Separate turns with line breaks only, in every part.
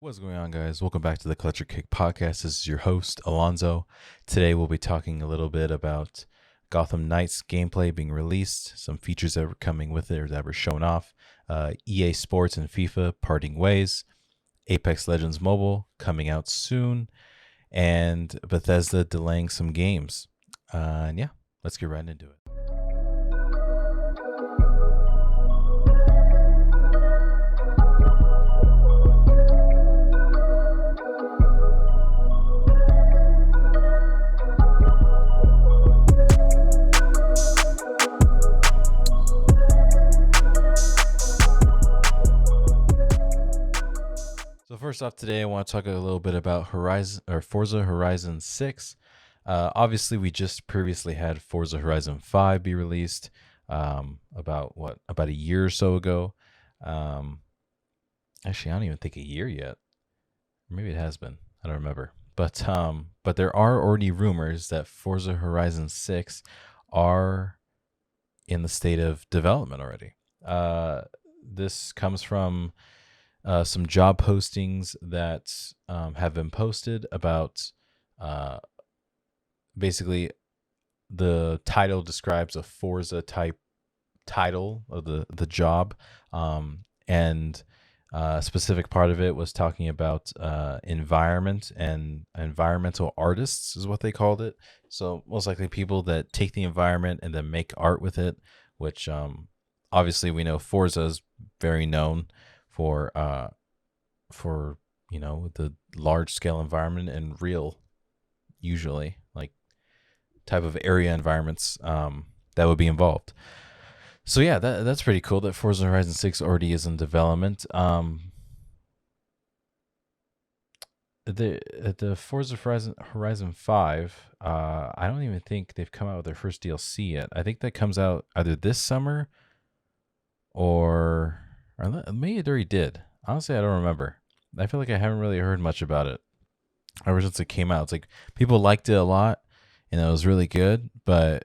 What's going on, guys? Welcome back to the Collector Kick podcast. This is your host, Alonzo. Today, we'll be talking a little bit about Gotham Knights gameplay being released, some features that were coming with it or that were shown off, EA Sports and FIFA parting ways, Apex Legends Mobile coming out soon, and Bethesda delaying some games. And yeah, let's get right into it. So first off today, I want to talk a little bit about Forza Horizon 6. Obviously, we just previously had Forza Horizon 5 be released about a year or so ago. Actually, I don't even think a year yet. Maybe it has been. I don't remember. But there are already rumors that Forza Horizon 6 are in the state of development already. This comes from some job postings that have been posted about basically the title describes a Forza type title of the job, and a specific part of it was talking about environment and environmental artists is what they called it. So most likely people that take the environment and then make art with it, which obviously we know Forza is very known for the large scale environment and real, usually like type of area environments that would be involved. So yeah, that's pretty cool that Forza Horizon 6 already is in development. The Forza Horizon 5, I don't even think they've come out with their first DLC yet. I think that comes out either this summer or maybe it already did. Honestly, I don't remember. I feel like I haven't really heard much about it ever since it came out. It's like people liked it a lot and it was really good, but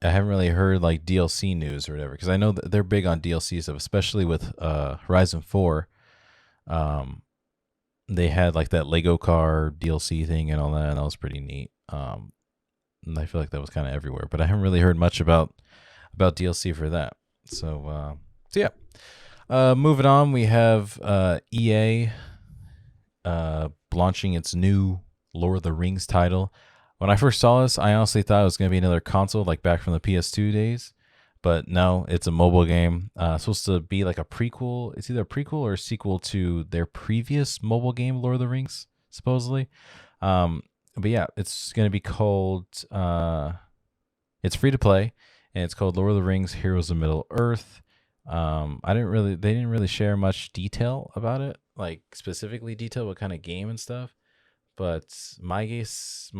I haven't really heard like DLC news or whatever, because I know that they're big on DLC stuff, especially with Horizon 4. They had like that Lego car DLC thing and all that, and that was pretty neat. And I feel like that was kind of everywhere, but I haven't really heard much about DLC for that. So yeah. Moving on, we have EA launching its new Lord of the Rings title. When I first saw this, I honestly thought it was going to be another console, like back from the PS2 days. But no, it's a mobile game. It's supposed to be like a prequel. It's either a prequel or a sequel to their previous mobile game, Lord of the Rings, supposedly. But yeah, it's going to be called... it's free to play, and it's called Lord of the Rings Heroes of Middle-earth. They didn't really share much detail about it, like specifically detail what kind of game and stuff. But my guess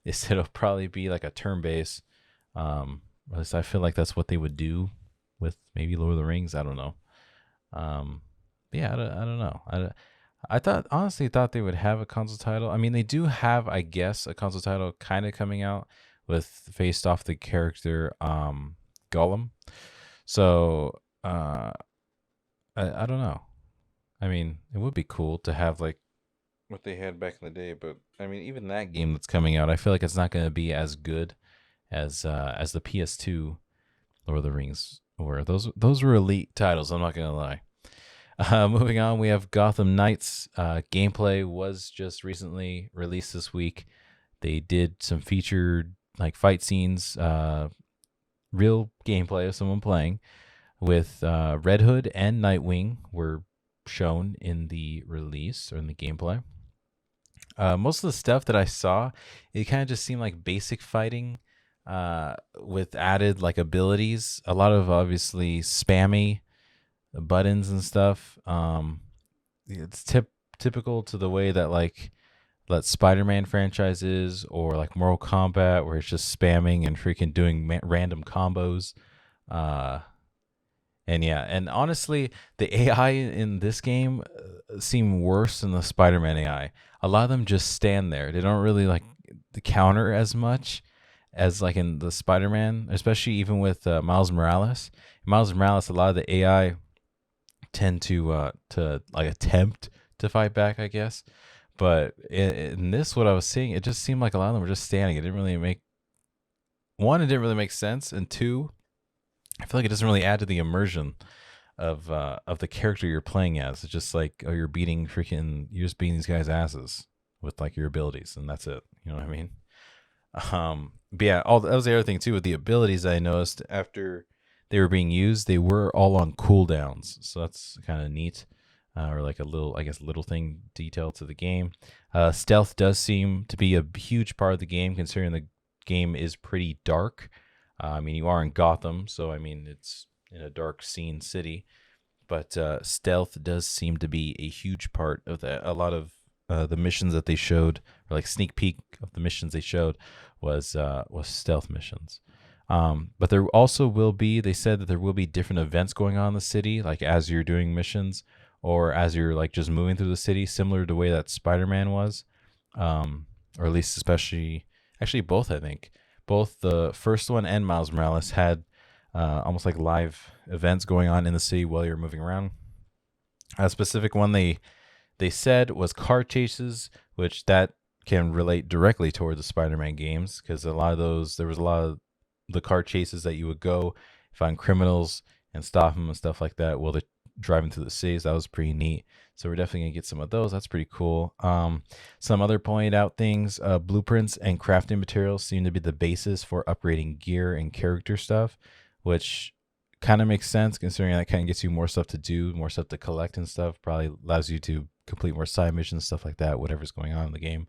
is that it'll probably be like a turn-based. At least I feel like that's what they would do with maybe Lord of the Rings. I don't know. Yeah, I don't know. I honestly thought they would have a console title. I mean, they do have, I guess, a console title kind of coming out with based off the character Gollum. So I don't know. I mean, it would be cool to have like what they had back in the day, but I mean, even that game that's coming out, I feel like it's not going to be as good as the PS2 Lord of the Rings were. Those were elite titles, I'm not going to lie. Moving on, we have Gotham Knights. Gameplay was just recently released this week. They did some featured like fight scenes, real gameplay of someone playing with Red Hood and Nightwing were shown in the release or in the gameplay. Most of the stuff that I saw, it kind of just seemed like basic fighting with added like abilities. A lot of obviously spammy buttons and stuff. It's typical to the way that like Spider-Man franchise is, or like Mortal Kombat, where it's just spamming and freaking doing random combos. And yeah, and honestly, the AI in this game seem worse than the Spider-Man AI. A lot of them just stand there. They don't really like the counter as much as like in the Spider-Man, especially even with Miles Morales. A lot of the AI tend to like attempt to fight back, I guess. But in this, what I was seeing, it just seemed like a lot of them were just standing. It didn't really make one. It didn't really make sense, and two, I feel like it doesn't really add to the immersion of the character you're playing as. It's just like, oh, you're just beating these guys' asses with like your abilities, and that's it. You know what I mean? But yeah, that was the other thing too with the abilities I noticed after they were being used, they were all on cooldowns, so that's kind of neat. Or like a little, I guess, little thing detail to the game. Stealth does seem to be a huge part of the game, considering the game is pretty dark. I mean, you are in Gotham, so I mean, it's in a dark scene city, but stealth does seem to be a huge part of that. A lot of the missions that they showed, or like sneak peek of the missions they showed, was stealth missions. But there also will be, they said that there will be different events going on in the city, like as you're doing missions or as you're like just moving through the city, similar to the way that Spider-Man was, or at least actually both, I think. Both the first one and Miles Morales had almost like live events going on in the city while you're moving around. A specific one they said was car chases, which that can relate directly toward the Spider-Man games, because there was a lot of the car chases that you would go find criminals and stop them and stuff like that while they're driving through the cities. That was pretty neat. So we're definitely gonna get some of those. That's pretty cool. Some other pointed out things: blueprints and crafting materials seem to be the basis for upgrading gear and character stuff, which kind of makes sense considering that kind of gets you more stuff to do, more stuff to collect and stuff. Probably allows you to complete more side missions, stuff like that, whatever's going on in the game.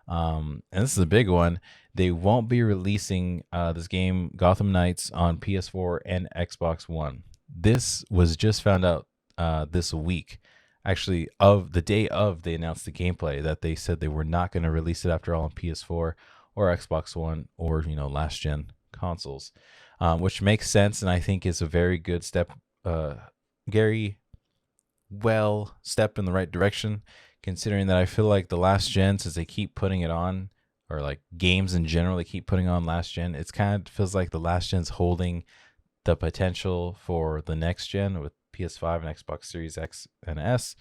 And this is a big one. They won't be releasing this game, Gotham Knights, on PS4 and Xbox One. This was just found out this week, actually, of the day of they announced the gameplay, that they said they were not going to release it after all on PS4 or Xbox One or last gen consoles, which makes sense, and I think is a very good step, Gary. Well, step in the right direction, considering that I feel like the last gen, since they keep putting it on, or like games in general, they keep putting on last gen. It's kind of feels like the last gen's holding the potential for the next gen with PS5 and Xbox Series X and S.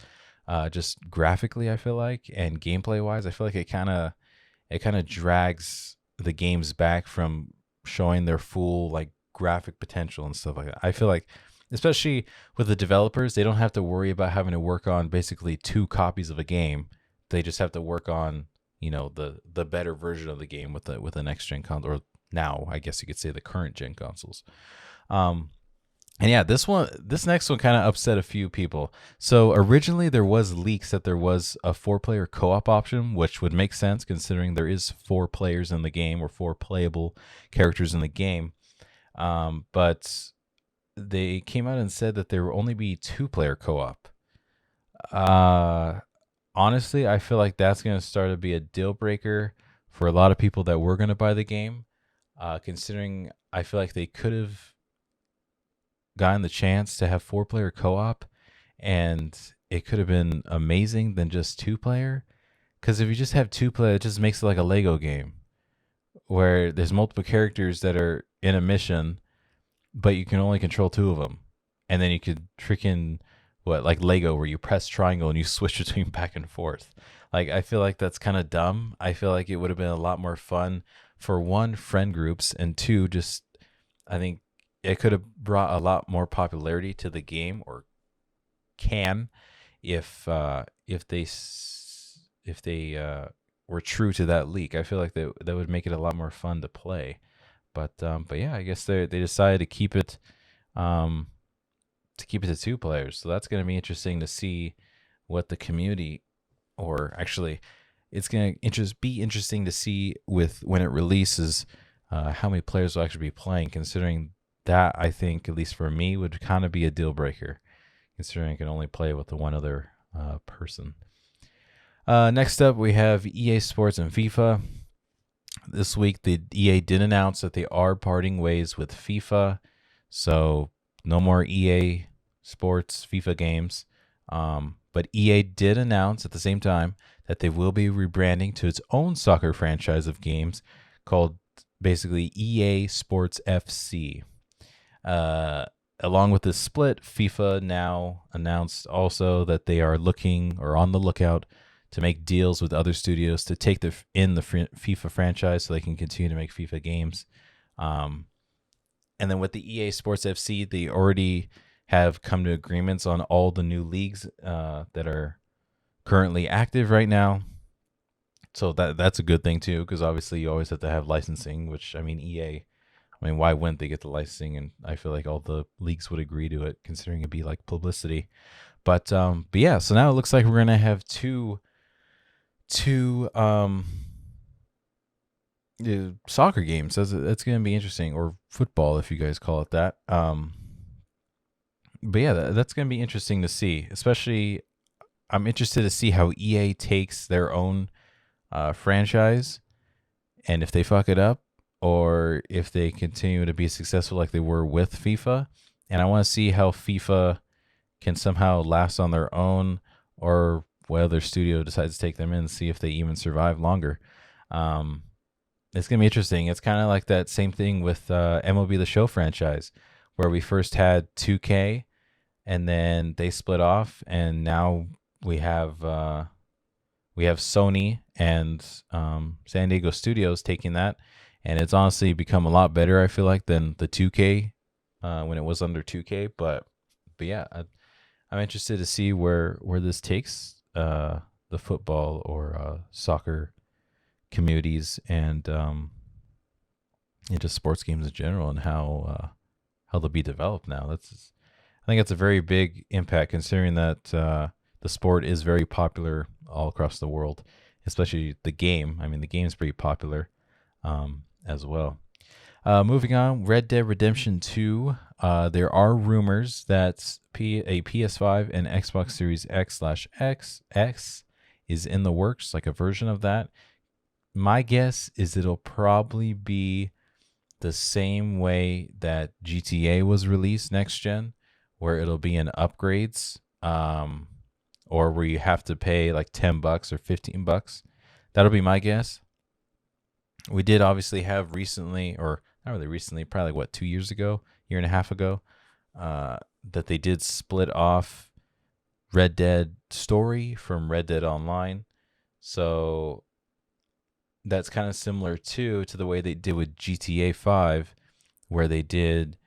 Just graphically, I feel like, and gameplay wise, I feel like it kind of drags the games back from showing their full like graphic potential and stuff like that. I feel like, especially with the developers, they don't have to worry about having to work on basically 2 copies of a game. They just have to work on, the better version of the game with the next gen console, or now I guess you could say the current gen consoles. And yeah, this next one kind of upset a few people. So originally there was leaks that there was a 4-player co-op option, which would make sense considering there is 4 players in the game, or 4 playable characters in the game. But they came out and said that there will only be 2-player co-op. Honestly, I feel like that's going to start to be a deal breaker for a lot of people that were going to buy the game, considering I feel like they could have gotten the chance to have 4-player co-op, and it could have been amazing than just 2-player. Because if you just have 2-player, it just makes it like a Lego game where there's multiple characters that are in a mission, but you can only control 2 of them. And then you could freaking, like Lego, where you press triangle and you switch between back and forth. Like, I feel like that's kind of dumb. I feel like it would have been a lot more fun for 1, friend groups, and 2, just, I think it could have brought a lot more popularity to the game, or can, if they were true to that leak. I feel like that would make it a lot more fun to play. But yeah, I guess they decided to keep it to 2 players. So that's going to be interesting to see what the community, or actually, it's going to be interesting to see when it releases, how many players will actually be playing. Considering that, I think, at least for me, would kind of be a deal breaker, considering I can only play with the one other person. Next up, we have EA Sports and FIFA. This week, the EA did announce that they are parting ways with FIFA, so no more EA Sports FIFA games. But EA did announce at the same time that they will be rebranding to its own soccer franchise of games called basically EA Sports FC. along with this split, FIFA now announced also that they are looking or on the lookout to make deals with other studios to take the FIFA franchise so they can continue to make FIFA games. And then with the EA Sports FC, they already have come to agreements on all the new leagues that are currently active right now. So that's a good thing too, because obviously you always have to have licensing, which I mean EA, I mean why wouldn't they get the licensing? And I feel like all the leagues would agree to it, considering it'd be like publicity. But yeah, so now it looks like we're gonna have two soccer games. That's gonna be interesting, or football if you guys call it that. But yeah, that's gonna be interesting to see. Especially, I'm interested to see how EA takes their own franchise, and if they fuck it up, or if they continue to be successful like they were with FIFA. And I want to see how FIFA can somehow last on their own, or what other studio decides to take them in and see if they even survive longer. It's going to be interesting. It's kind of like that same thing with MLB The Show franchise, where we first had 2K, and then they split off, and now we have Sony and San Diego Studios taking that, and it's honestly become a lot better, I feel like, than the 2K when it was under 2K. But yeah, I'm interested to see where this takes the football or soccer communities, and just sports games in general, and how they'll be developed now. I think that's a very big impact, considering that the sport is very popular all across the world, especially the game. I mean, the game is pretty popular as well. Moving on, Red Dead Redemption 2. There are rumors that a PS5 and Xbox Series X/X is in the works, like a version of that. My guess is it'll probably be the same way that GTA was released next gen, where it'll be in upgrades, or where you have to pay like $10 or $15. That'll be my guess. We did obviously have recently, or not really recently, probably like 2 years ago, year and a half ago, that they did split off Red Dead Story from Red Dead Online. So that's kind of similar to the way they did with GTA 5, where they did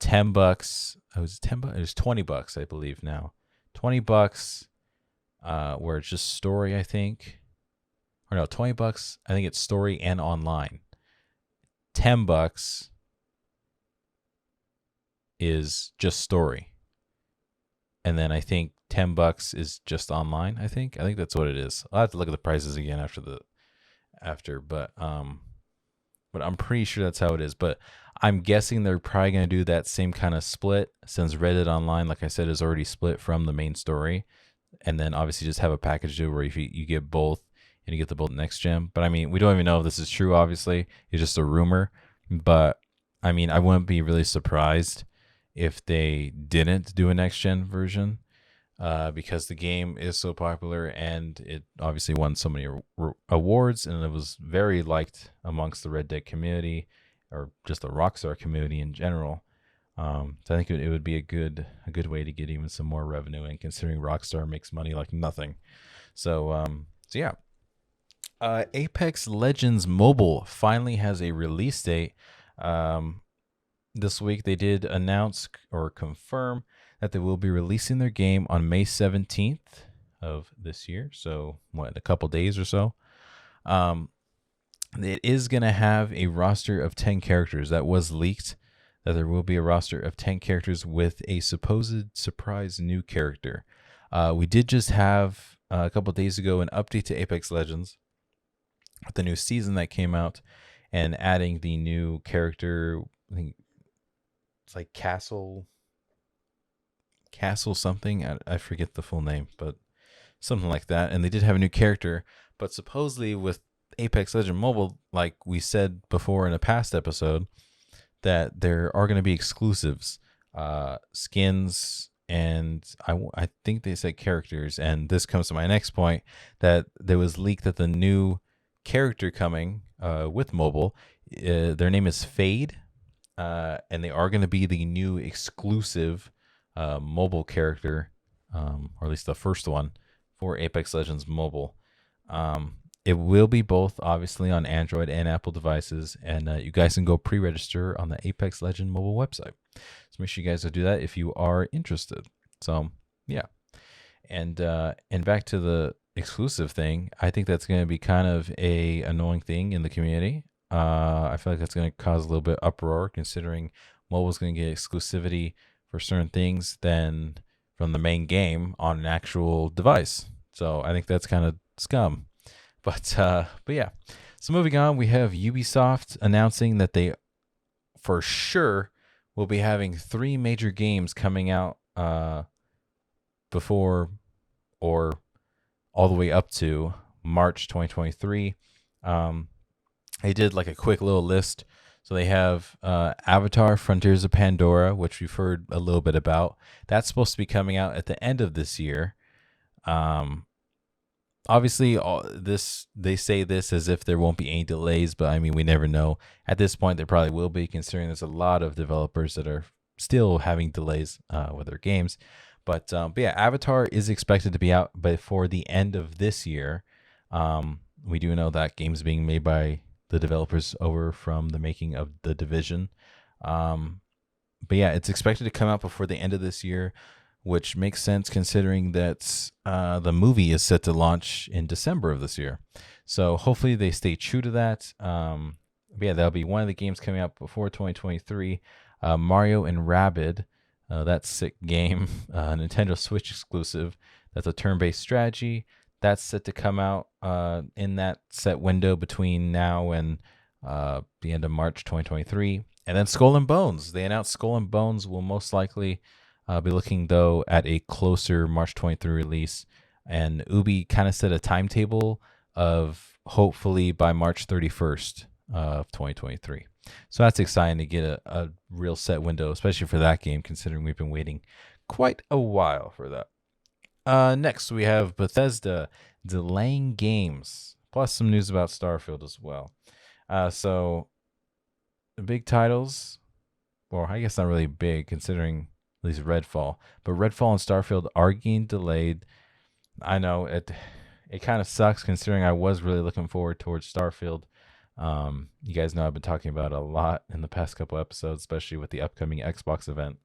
$10. It was $10. It was $20, I believe now. $20, where it's just story, I think. Or no, $20. I think it's story and online. $10 is just story, and then I think $10 is just online. I think that's what it is. I'll have to look at the prices again after, but I'm pretty sure that's how it is. But I'm guessing they're probably going to do that same kind of split, since Red Dead Online, like I said, is already split from the main story, and then obviously just have a package deal where you get both, and you get the both next gen. But I mean, we don't even know if this is true. Obviously, it's just a rumor. But I mean, I wouldn't be really surprised if they didn't do a next gen version, because the game is so popular, and it obviously won so many awards, and it was very liked amongst the Red Dead community, or just the Rockstar community in general. So I think it would be a good way to get even some more revenue, and considering Rockstar makes money like nothing. So yeah. Apex Legends Mobile finally has a release date. This week they did announce or confirm that they will be releasing their game on May 17th of this year. So a couple days or so. It is going to have a roster of 10 characters. That was leaked, that there will be a roster of 10 characters with a supposed surprise new character. We did just have a couple days ago an update to Apex Legends with the new season that came out, and adding the new character. I think it's like Castle something. I forget the full name, but something like that. And they did have a new character, but supposedly with Apex Legends Mobile, like we said before in a past episode, that there are going to be exclusives, skins, and I think they said characters. And this comes to my next point, that there was leaked that the new character coming with mobile, their name is Fade, and they are going to be the new exclusive mobile character, or at least the first one for Apex Legends Mobile. It will be both, obviously, on Android and Apple devices, and you guys can go pre-register on the Apex Legend mobile website. So make sure you guys go do that if you are interested. So yeah, and back to the exclusive thing. I think that's going to be kind of a annoying thing in the community. I feel like that's going to cause a little bit of uproar, considering mobile is going to get exclusivity for certain things than from the main game on an actual device. So I think that's kind of scum. But yeah. So moving on, we have Ubisoft announcing that they for sure will be having 3 major games coming out before or all the way up to March 2023. They did like a quick little list. So they have Avatar Frontiers of Pandora, which we've heard a little bit about. That's supposed to be coming out at the end of this year. Obviously, they say this as if there won't be any delays, but I mean, we never know. At this point, there probably will be, considering there's a lot of developers that are still having delays with their games. But yeah, Avatar is expected to be out before the end of this year. We do know that game's being made by the developers over from the making of The Division. But yeah, it's expected to come out before the end of this year, which makes sense considering that the movie is set to launch in December of this year. So hopefully they stay true to that. But yeah, that'll be one of the games coming out before 2023. Mario and Rabbids, that sick game, Nintendo Switch exclusive. That's a turn-based strategy. That's set to come out in that set window between now and the end of March 2023. And then Skull and Bones. They announced Skull and Bones will most likely be looking, though, at a closer March 23 release. And Ubi kind of set a timetable of hopefully by March 31st of 2023. So that's exciting to get a real set window, especially for that game, considering we've been waiting quite a while for that. Next, we have Bethesda Delaying Games, plus some news about Starfield as well. So the big titles, well, I guess not really big, considering at least Redfall. But Redfall and Starfield are getting delayed. I know it kind of sucks, considering I was really looking forward towards Starfield. You guys know I've been talking about it a lot in the past couple episodes, especially with the upcoming Xbox event.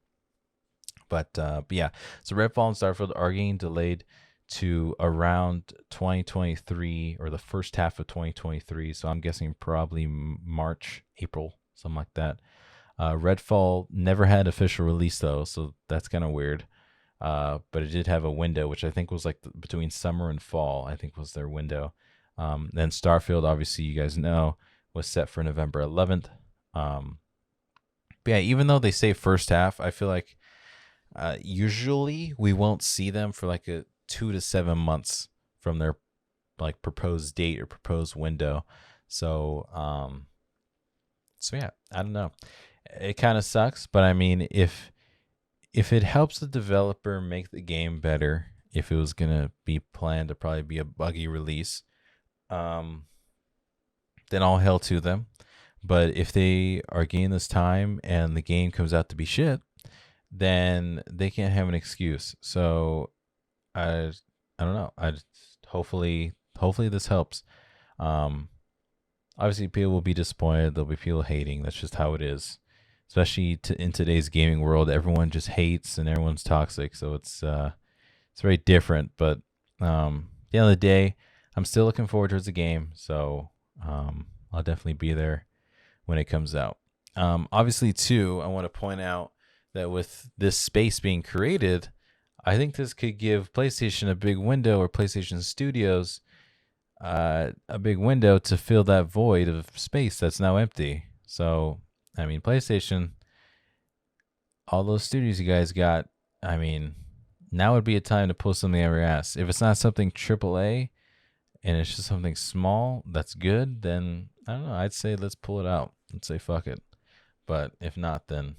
But yeah, so Redfall and Starfield are getting delayed to around 2023 or the first half of 2023. So I'm guessing probably March, April, something like that. Redfall never had official release though, so that's kind of weird. But it did have a window, which I think was like between summer and fall, I think was their window. Then Starfield, obviously, you guys know, was set for November 11th. But yeah, even though they say first half, I feel like usually we won't see them for like a 2 to 7 months from their like proposed date or proposed window. So yeah, I don't know. It kind of sucks, but I mean, if it helps the developer make the game better, if it was gonna be planned to probably be a buggy release, then all hail to them. But if they are getting this time and the game comes out to be shit, then they can't have an excuse. So I don't know. Hopefully this helps. Obviously people will be disappointed. There'll be people hating. That's just how it is. Especially in today's gaming world, everyone just hates and everyone's toxic. So it's very different. But at the end of the day, I'm still looking forward towards the game. So I'll definitely be there when it comes out. Obviously, too, I want to point out that with this space being created, I think this could give PlayStation a big window, or PlayStation Studios a big window to fill that void of space that's now empty. So, I mean, PlayStation, all those studios you guys got, I mean, now would be a time to pull something out of your ass. If it's not something AAA and it's just something small that's good, then I don't know. I'd say let's pull it out. Let's say fuck it. But if not, then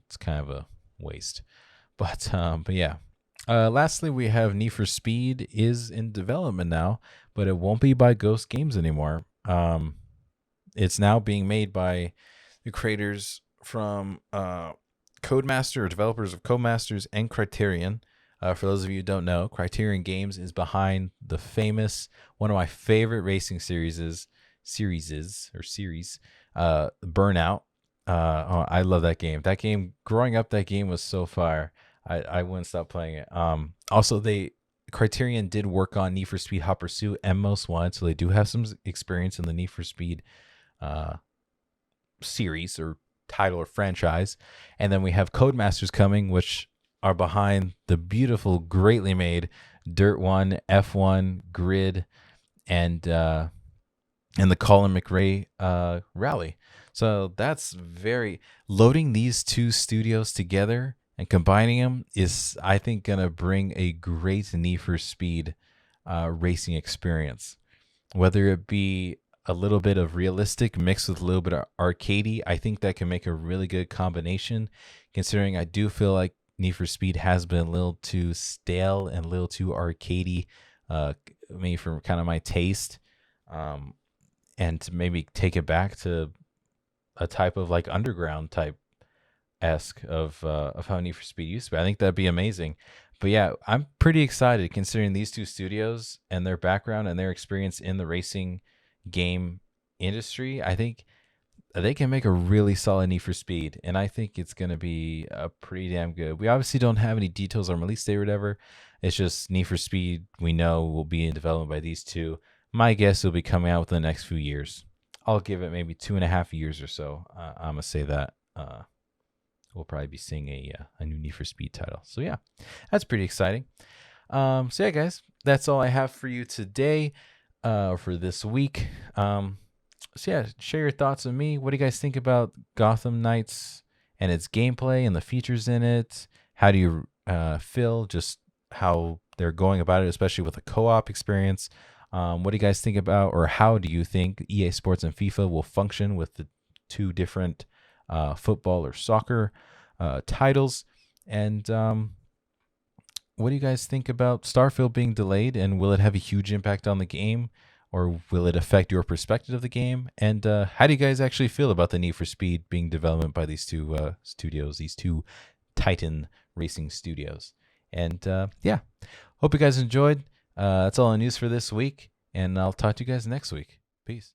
it's kind of a waste. But yeah. Lastly, we have Need for Speed is in development now, but it won't be by Ghost Games anymore. It's now being made by the creators from Codemaster or developers of Codemasters and Criterion. For those of you who don't know, Criterion Games is behind the famous, one of my favorite racing series, Burnout. I love that game. That game, growing up, that game was so fire. I wouldn't stop playing it. Also, Criterion did work on Need for Speed Hot Pursuit and Most Wanted, so they do have some experience in the Need for Speed series or title or franchise. And then we have Codemasters coming, which are behind the beautiful, greatly made Dirt 1, F1, Grid, and the Colin McRae Rally. So that's loading these two studios together and combining them is, I think, going to bring a great Need for Speed racing experience. Whether it be a little bit of realistic mixed with a little bit of arcadey, I think that can make a really good combination, considering I do feel like Need for Speed has been a little too stale and a little too arcadey, maybe for kind of my taste, and to maybe take it back to a type of like underground type esque of how Need for Speed used to be. I think that'd be amazing. But yeah, I'm pretty excited considering these two studios and their background and their experience in the racing game industry. I think they can make a really solid Need for Speed, and I think it's going to be pretty damn good. We obviously don't have any details on release date or whatever. It's just Need for Speed we know will be in development by these two. My guess will be coming out within the next few years. I'll give it maybe 2.5 years or so. I'm going to say that. We'll probably be seeing a new Need for Speed title. So yeah, that's pretty exciting. So yeah, guys, that's all I have for you today for this week. So yeah, share your thoughts with me. What do you guys think about Gotham Knights and its gameplay and the features in it? How do you feel just how they're going about it, especially with a co-op experience? What do you guys think about, or how do you think EA Sports and FIFA will function with the two different football or soccer titles? And what do you guys think about Starfield being delayed, and will it have a huge impact on the game, or will it affect your perspective of the game? And how do you guys actually feel about the Need for Speed being developed by these two studios, these two Titan racing studios? And yeah, hope you guys enjoyed. That's all the news for this week, and I'll talk to you guys next week. Peace.